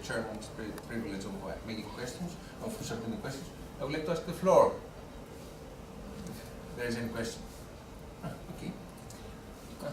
chairman's privilege of making questions, of submitting questions. I would like to ask the floor if there is any question. Okay. So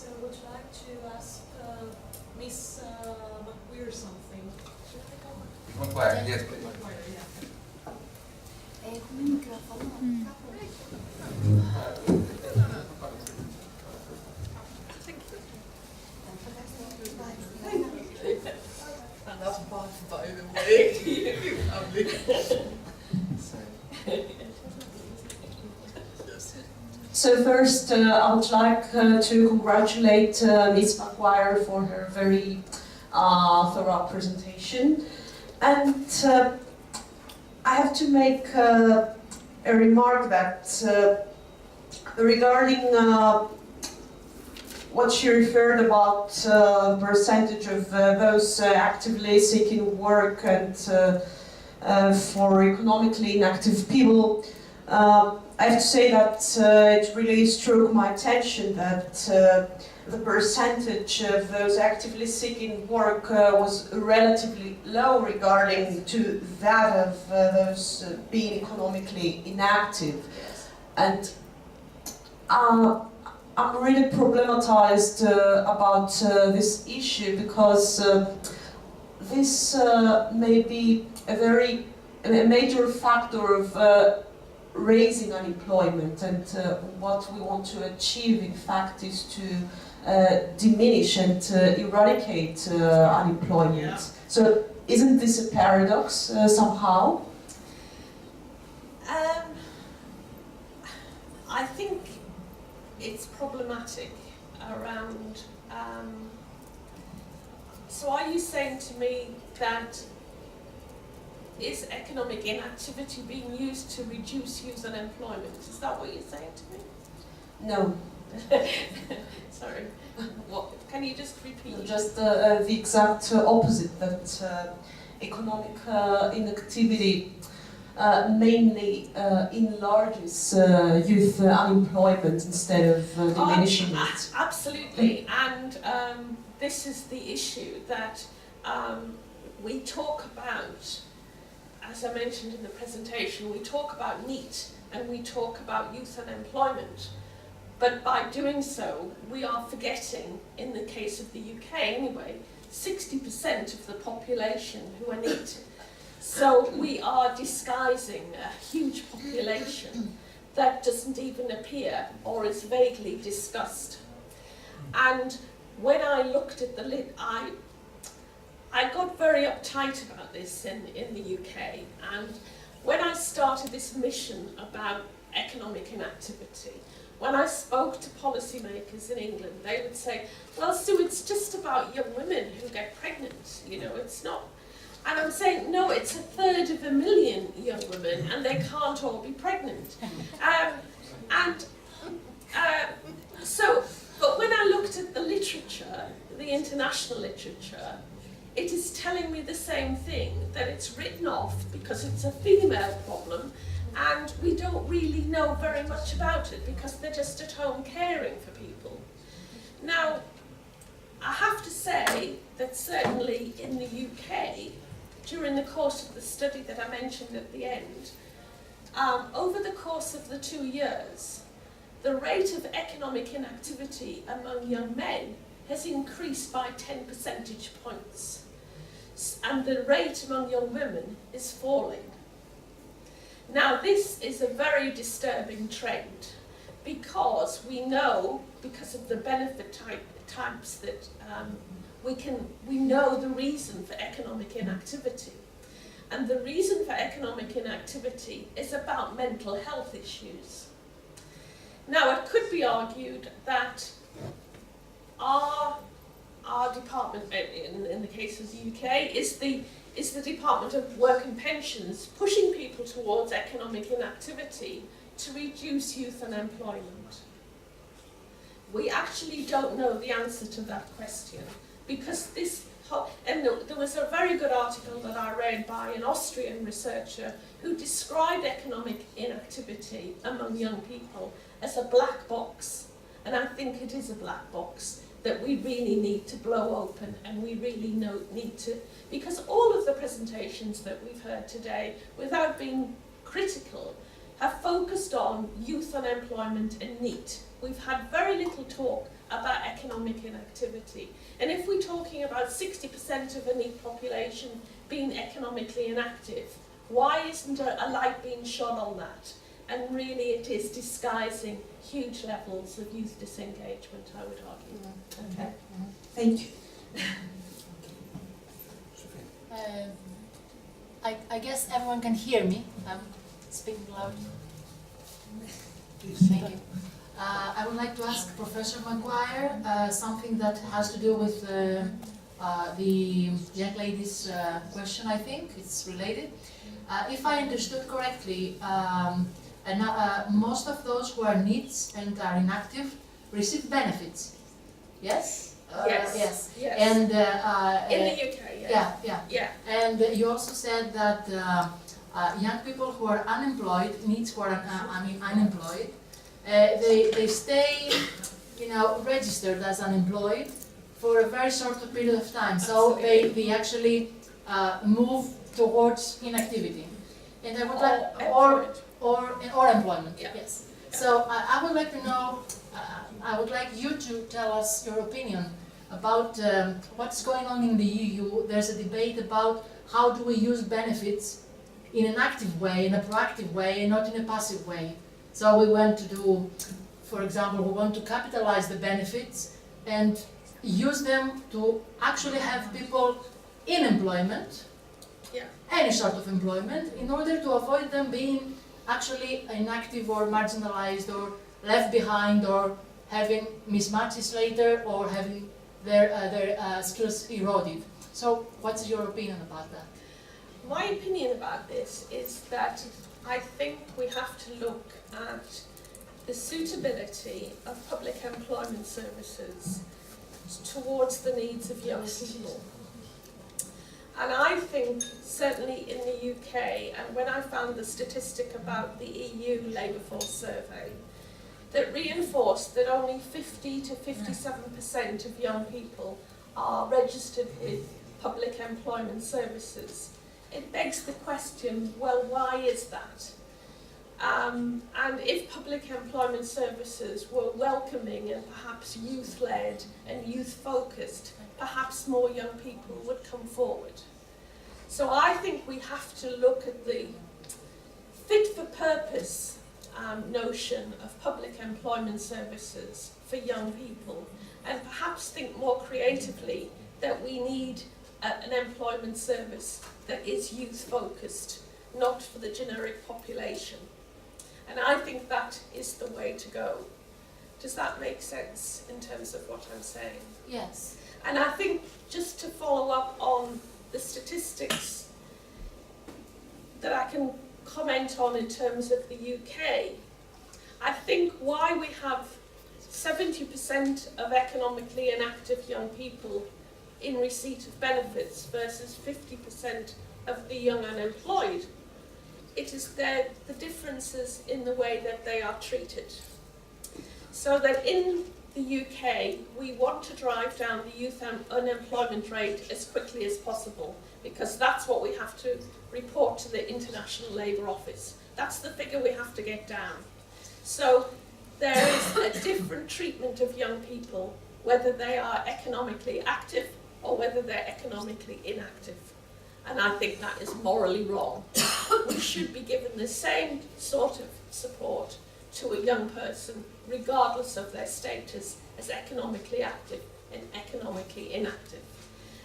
I would like to ask Miss McGuire something. Should I call her? McGuire, yes, please. McGuire, yeah. En dat is by the way. So first, I would like to congratulate Ms. McGuire for her very thorough presentation. And I have to make a remark that regarding what she referred about percentage of those actively seeking work and for economically inactive people, I have to say that it really struck my attention that the percentage of those actively seeking work was relatively low regarding to that of those being economically inactive. And I'm really problematized about this issue because this may be a major factor of raising unemployment, and what we want to achieve in fact is to diminish and eradicate unemployment. Yeah. So isn't this a paradox somehow? I think it's problematic around, so are you saying to me that is economic inactivity being used to reduce youth unemployment? Is that what you're saying to me? No. Sorry. What? Can you just repeat? Just the exact opposite, that economic inactivity mainly enlarges youth unemployment instead of diminishing it. Absolutely, and this is the issue that we talk about. As I mentioned in the presentation, we talk about NEET and we talk about youth unemployment, but by doing so, we are forgetting, in the case of the UK anyway, 60% of the population who are NEET. So we are disguising a huge population that doesn't even appear or is vaguely discussed. And when I looked at the I got very uptight about this in the UK, and when I started this mission about economic inactivity, when I spoke to policymakers in England, they would say, well, Sue, it's just about young women who get pregnant, you know, it's not. And I'm saying, no, it's 1/3 of a million young women, and they can't all be pregnant. But when I looked at the literature, the international literature, it is telling me the same thing, that it's written off because it's a female problem, and we don't really know very much about it because they're just at home caring for people. Now, I have to say that certainly in the UK, during the course of the study that I mentioned at the end, over the course of the 2 years, the rate of economic inactivity among young men has increased by 10 percentage points. And the rate among young women is falling. Now, this is a very disturbing trend because we know, because of the benefit types that we know the reason for economic inactivity. And the reason for economic inactivity is about mental health issues. Now, it could be argued that our department, in the case of the UK, is the Department of Work and Pensions pushing people towards economic inactivity to reduce youth unemployment. We actually don't know the answer to that question because there was a very good article that I read by an Austrian researcher who described economic inactivity among young people as a black box, And I think it is a black box that we really need to blow open, and we really need to, because all of the presentations that we've heard today, without being critical, have focused on youth unemployment and NEET. We've had very little talk about economic inactivity. And if we're talking about 60% of the NEET population being economically inactive, why isn't a light being shone on that? And really it is disguising huge levels of youth disengagement, I would argue. Okay. Thank you. I guess everyone can hear me. I'm speaking loud. Thank you. I would like to ask Professor McGuire something that has to do with the young lady's question, I think. It's related. If I understood correctly, most of those who are NEETs and are inactive receive benefits. Yes? Yes. Yes. And in the UK, yes. Yeah. And you also said that young people who are unemployed, NEETs who are unemployed, they stay, registered as unemployed for a very short period of time. So they actually move towards inactivity. And I would like, or employment. Yeah. Yes. So I would like to know. I would like you to tell us your opinion about what's going on in the EU. There's a debate about how do we use benefits in an active way, in a proactive way, and not in a passive way. So we want to do, for example, we want to capitalize the benefits and use them to actually have people in employment, any sort of employment, in order to avoid them being actually inactive or marginalized or left behind or having mismatches later or having their skills eroded. So what's your opinion about that? My opinion about this is that I think we have to look at the suitability of public employment services towards the needs of young people. And I think, certainly in the UK, and when I found the statistic about the EU labour force survey, that reinforced that only 50 to 57% of young people are registered with public employment services, it begs the question, well, why is that? And if public employment services were welcoming and perhaps youth-led and youth-focused, perhaps more young people would come forward. So I think we have to look at the fit-for-purpose notion of public employment services for young people, and perhaps think more creatively that we need an employment service that is youth-focused, not for the generic population. And I think that is the way to go. Does that make sense in terms of what I'm saying? Yes. And I think, just to follow up on the statistics that I can comment on in terms of the UK, I think why we have 70% of economically inactive young people in receipt of benefits versus 50% of the young unemployed, it is the differences in the way that they are treated. So that in the UK, we want to drive down the youth unemployment rate as quickly as possible, because that's what we have to report to the International Labour Office. That's the figure we have to get down. So there is a different treatment of young people, whether they are economically active or whether they're economically inactive. And I think that is morally wrong. We should be given the same sort of support to a young person, regardless of their status as economically active and economically inactive.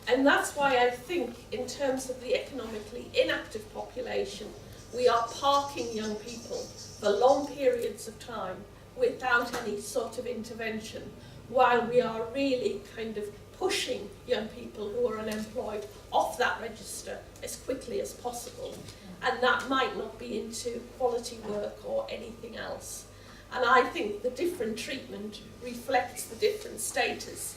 And that's why I think, in terms of the economically inactive population, we are parking young people for long periods of time without any sort of intervention, while we are really kind of pushing young people who are unemployed off that register as quickly as possible. And that might not be into quality work or anything else. And I think the different treatment reflects the different status.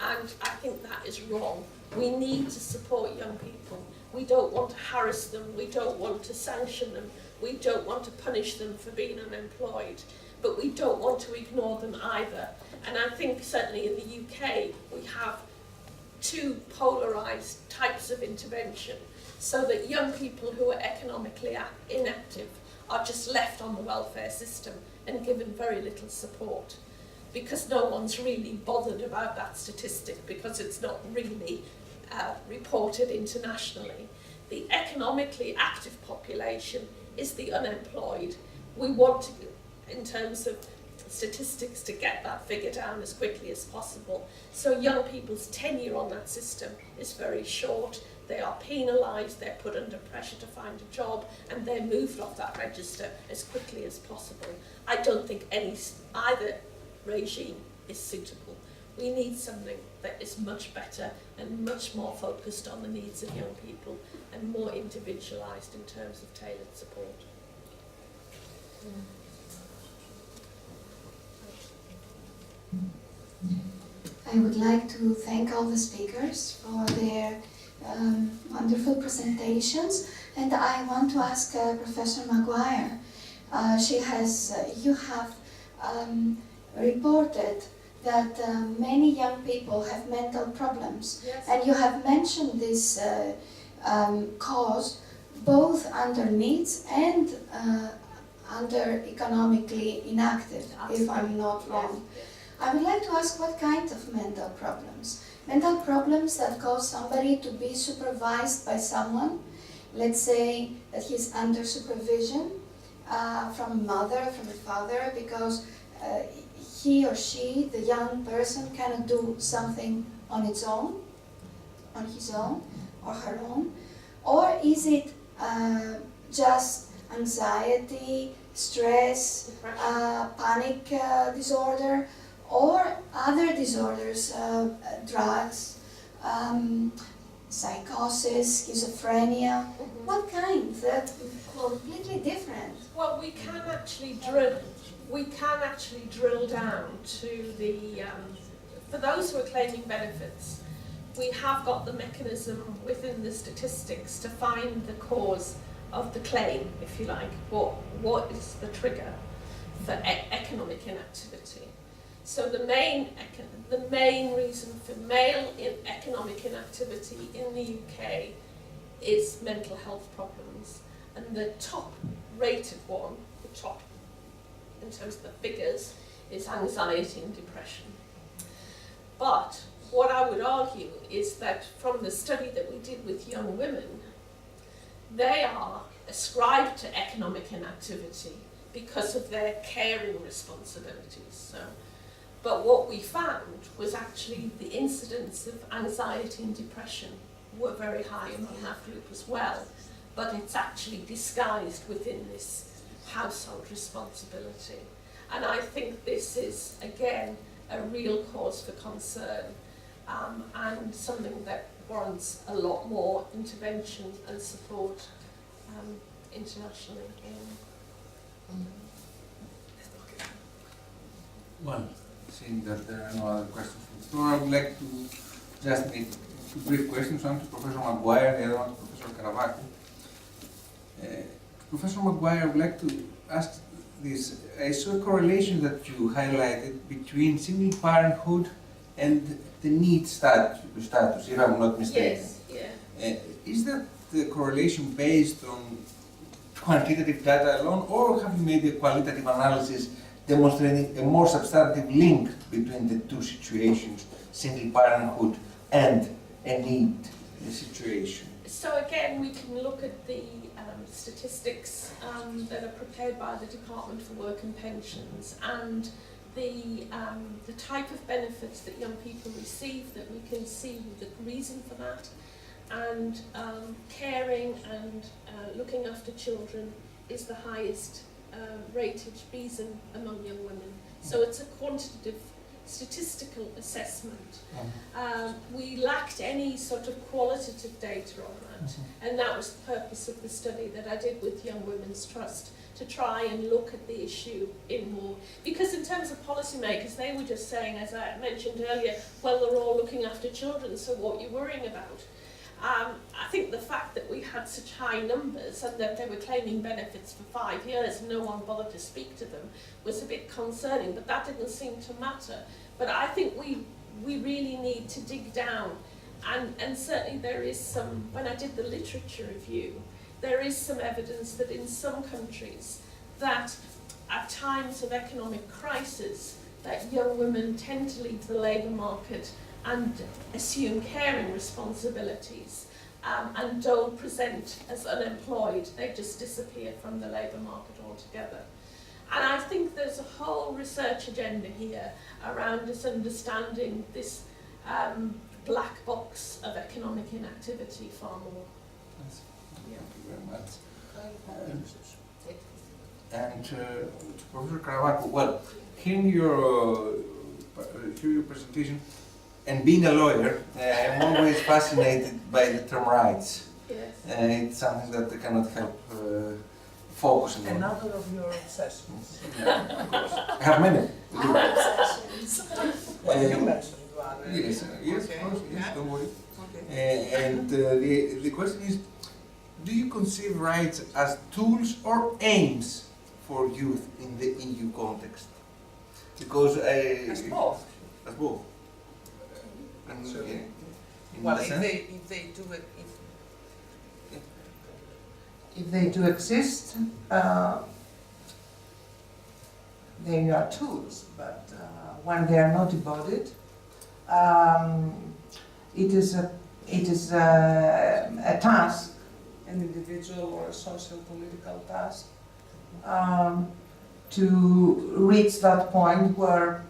And I think that is wrong. We need to support young people. We don't want to harass them. We don't want to sanction them. We don't want to punish them for being unemployed. but we don't want to ignore them either. And I think certainly in the UK we have two polarised types of intervention, so that young people who are economically inactive are just left on the welfare system and given very little support, because no one's really bothered about that statistic, because it's not really reported internationally. The economically active population is the unemployed. We want to, in terms of statistics, to get that figure down as quickly as possible. So young people's tenure on that system is very short. They are penalised, they're put under pressure to find a job, and they're moved off that register as quickly as possible. I don't think either regime is suitable. We need something that is much better and much more focused on the needs of young people and more individualised in terms of tailored support. I would like to thank all the speakers for their wonderful presentations, and I want to ask Professor McGuire. You have reported that many young people have mental problems, Yes. and you have mentioned this cause both under NEET and under economically inactive, if I'm not wrong. Yes. I would like to ask what kind of mental problems? Mental problems that cause somebody to be supervised by someone, let's say that he's under supervision from a mother, from a father, because he or she, the young person, cannot do something on his own or her own? Or is it just anxiety, stress, panic disorder, or other disorders, drugs, psychosis, schizophrenia? What kind? That completely different. Well, we can actually drill down to the, for those who are claiming benefits, we have got the mechanism within the statistics to find the cause of the claim, if you like. What is the trigger for economic inactivity? So the main reason for male economic inactivity in the UK is mental health problems, and the top rated one, the top in terms of the figures, is anxiety and depression. But what I would argue is that from the study that we did with young women, they are ascribed to economic inactivity because of their caring responsibilities. So, but what we found was actually the incidence of anxiety and depression were very high among that group as well, but it's actually disguised within this household responsibility. And I think this is, again, a real cause for concern, and something that warrants a lot more intervention and support internationally. Well, seeing that there are no other questions from the floor, I would like to just make two brief questions, one to Professor McGuire, the other one to Professor Karavakou. Professor McGuire, I would like to ask this. I saw a correlation that you highlighted between single parenthood and the NEET status, if I'm not mistaken. Yes, yeah. Is that the correlation based on quantitative data alone, or have you made a qualitative analysis demonstrating a more substantive link between the two situations, single parenthood and a NEET situation? So again, we can look at the statistics that are prepared by the Department for Work and Pensions, and the type of benefits that young people receive, that we can see the reason for that, and caring and looking after children is the highest rated reason among young women. So it's a quantitative statistical assessment. We lacked any sort of qualitative data on that, and that was the purpose of the study that I did with Young Women's Trust, to try and look at the issue in more, because in terms of policymakers, they were just saying, as I mentioned earlier, well, they're all looking after children, so what are you worrying about? I think the fact that we had such high numbers and that they were claiming benefits for 5 years and no one bothered to speak to them was a bit concerning, but that didn't seem to matter. But I think we really need to dig down, and certainly there is some, when I did the literature review, there is some evidence that in some countries that at times of economic crisis that young women tend to leave the labour market and assume caring responsibilities and don't present as unemployed. They just disappear from the labour market altogether. And I think there's a whole research agenda here around us understanding this black box of economic inactivity far more. Thank you very much. And to Professor Karavakou, well, hearing your presentation, and being a lawyer, I'm always fascinated by the term rights. Yes. It's something that I cannot help focusing on. Another of your obsessions. Yeah, of course. I have many. Well, you mentioned one. Yes, yes, Okay. of course, yes, Yeah. don't worry. Okay. And the question is, do you conceive rights as tools or aims for youth in the EU context? Because As both. As both. And, So, in Well, the if sense- they do it, If they do exist, they are tools, but when they are not embodied, it is a task, an individual or a social political task, to reach that point where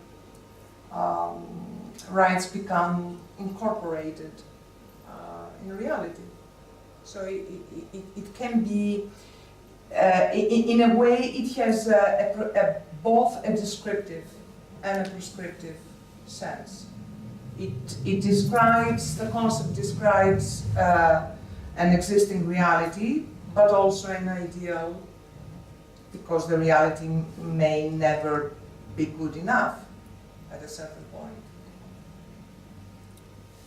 rights become incorporated in reality. So it can be, in a way, it has both a descriptive and a prescriptive sense. It describes, the concept describes an existing reality, but also an ideal, because the reality may never be good enough at a certain point.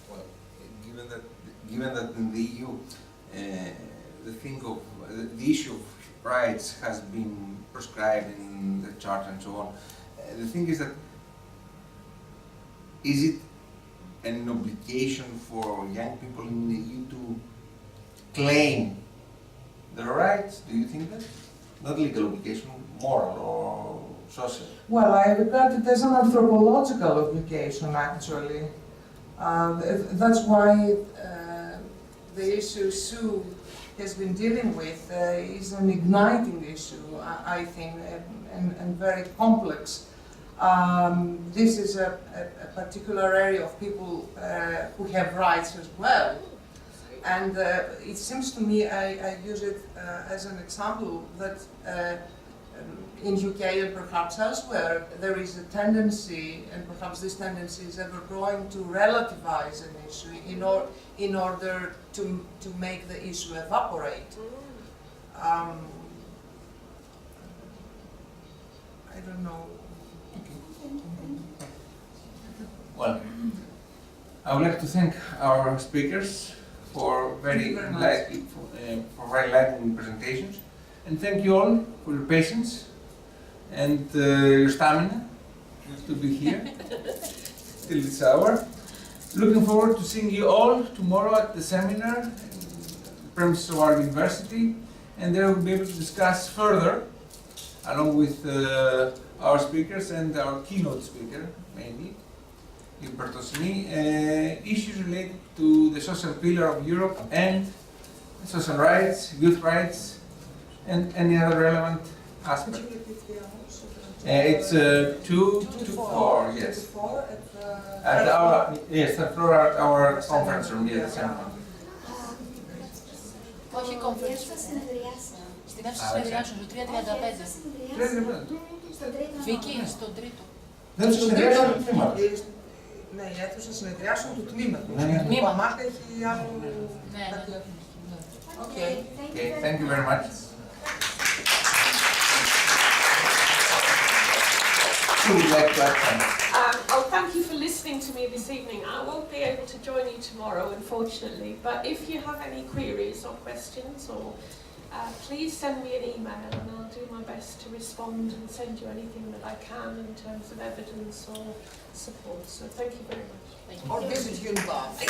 Well, given that in the EU, the issue of rights has been prescribed in the Charter and so on. The thing is that, is it an obligation for young people in the EU to claim their rights? Do you think that? Not legal obligation, moral or social? Well, I regard it as an anthropological obligation, actually. That's why the issue Sue has been dealing with is an igniting issue, I think, and very complex. This is a particular area of people who have rights as well. And it seems to me, I use it as an example, that in UK and perhaps elsewhere, there is a tendency, and perhaps this tendency is ever growing, to relativize an issue in order to make the issue evaporate. I don't know. Well, I would like to thank our speakers for very enlightening presentations, and thank you all for your patience and your stamina to be here till this hour. Looking forward to seeing you all tomorrow at the seminar in the premises of our university, and there we'll be able to discuss further, along with our speakers and our keynote speaker, mainly, issues related to the social pillar of Europe and social rights, youth rights, and any other relevant aspect. It's 2 to 4, yes. At our conference room, yes, the same one. Όχι conference. Στην αίθουσα συνεδριάσεων, το 335. Βίκυ, στον τρίτο. Δεν τους συνεδριάζουν το τμήμα. Ναι, η αίθουσα συνεδριάσεων του τμήματος. Τμήμα. Η Παμάχα έχει άλλο... Okay, thank you very much. Who would like to add something? Thank you for listening. listening to me this evening. I won't be able to join you tomorrow, unfortunately, but if you have any queries or questions, or please send me an email and I'll do my best to respond and send you anything that I can in terms of evidence or support. So thank you very much. Or visit you in Bath.